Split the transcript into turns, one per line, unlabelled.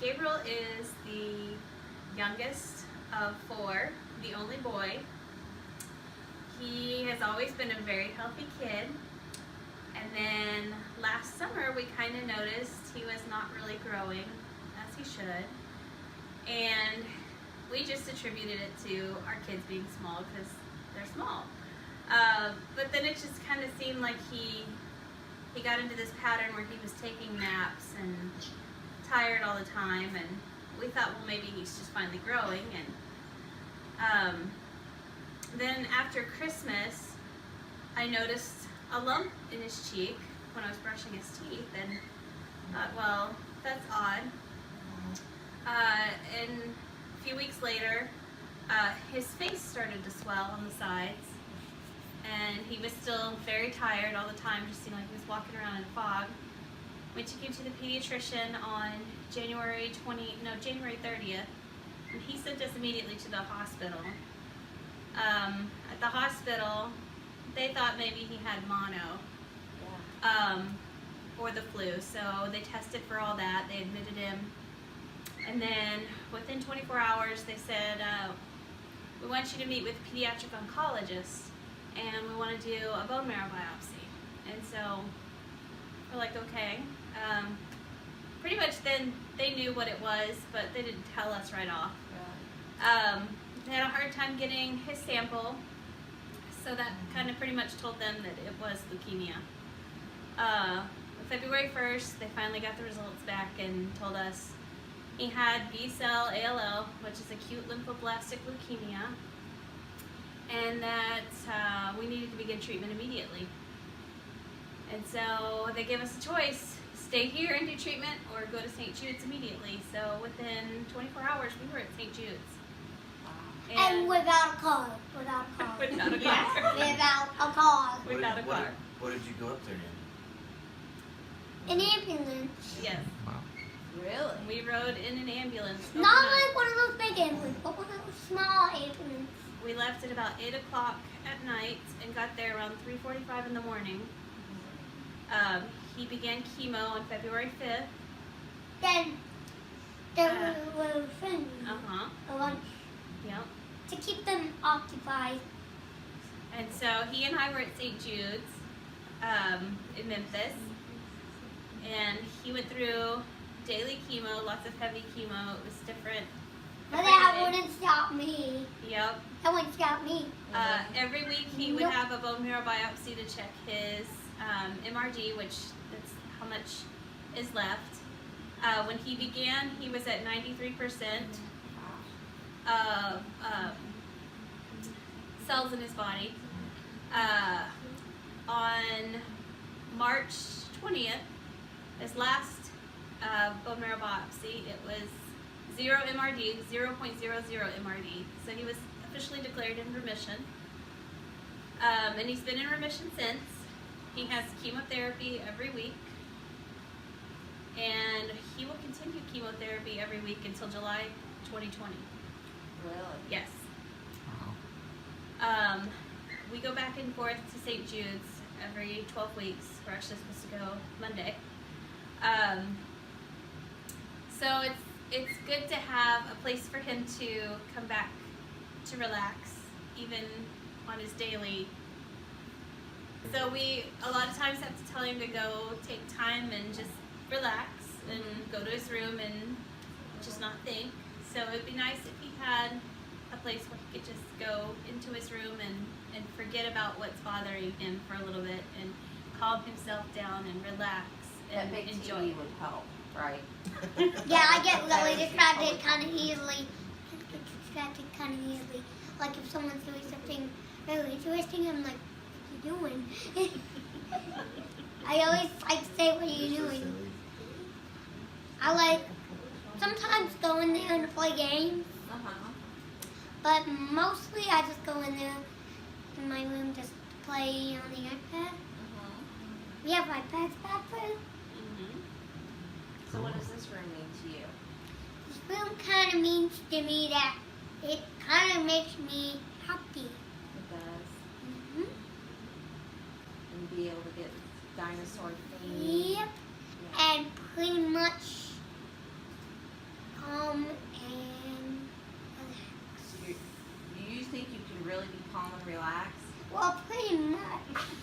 Gabriel is the youngest of 4, the only boy. He has always been a very healthy kid. And then last summer we kind of noticed he was not really growing as he should. And we just attributed it to our kids being small because they're small. But then it just kind of seemed like he got into this pattern where he was taking naps and tired all the time, and we thought, well, maybe he's just finally growing. And then after Christmas, I noticed a lump in his cheek when I was brushing his teeth, and thought, well, that's odd. And a few weeks later, his face started to swell on the sides, and he was still very tired all the time, just seemed like he was walking around in a fog. We took him to the pediatrician on January 30th, and he sent us immediately to the hospital. At the hospital, they thought maybe he had mono, or the flu, so they tested for all that. They admitted him, and then within 24 hours, they said, we want you to meet with a pediatric oncologist, and we want to do a bone marrow biopsy. And so we're like, okay. Pretty much then they knew what it was, but they didn't tell us right off. They had a hard time getting his sample, so that kind of pretty much told them that it was leukemia. February 1st, they finally got the results back and told us he had B-cell ALL, which is acute lymphoblastic leukemia, and that we needed to begin treatment immediately. And so they gave us a choice: stay here and do treatment, or go to St. Jude's immediately. So within 24 hours, we were at St. Jude's.
And without a car. Without a car.
Without a car.
Without a car.
Without a car.
What did you go up there
An
in?
ambulance.
Yes.
Wow.
Really?
We rode in an ambulance.
Not
overnight.
like one of those big ambulances, but one of those small ambulances.
We left at about 8 o'clock at night and got there around 3:45 in the morning. He began chemo on February 5th.
Then there were friends. A lunch.
Yep.
To keep them occupied.
And so he and I were at St. Jude's in Memphis. And he went through daily chemo, lots of heavy chemo. It was different.
But that wouldn't stop me.
Yep.
That wouldn't stop me.
Every week he would have a bone marrow biopsy to check his MRD, which that's how much is left. When he began, he was at 93% of cells in his body. On March 20th, his last bone marrow biopsy, it was 0 MRD, 0.00 MRD. So he was officially declared in remission. And he's been in remission since. He has chemotherapy every week. And he will continue chemotherapy every week until July 2020.
Really?
Yes.
Wow.
We go back and forth to St. Jude's every 12 weeks. We're actually supposed to go Monday. So it's good to have a place for him to come back to relax, even on his daily. So we a lot of times have to tell him to go take time and just relax and go to his room and just not think. So it'd be nice if he had a place where he could just go into his room and forget about what's bothering him for a little bit and calm himself down and relax and
That big
enjoy
TV
it.
would help, right?
Yeah, I get really distracted kind of easily. I get distracted kind of easily. Like if someone's doing something really interesting, I'm like, what are you doing? I always like to say, what are you doing? I like sometimes go in there and play games, but mostly I just go in there in my room just to play on the iPad. We have iPads back there.
So what does this room mean to you?
This room kind of means to me that it kind of makes me happy.
It does.
hmm
And be able to get dinosaur things.
Yep. And pretty much
calm and relax?
Well, pretty much.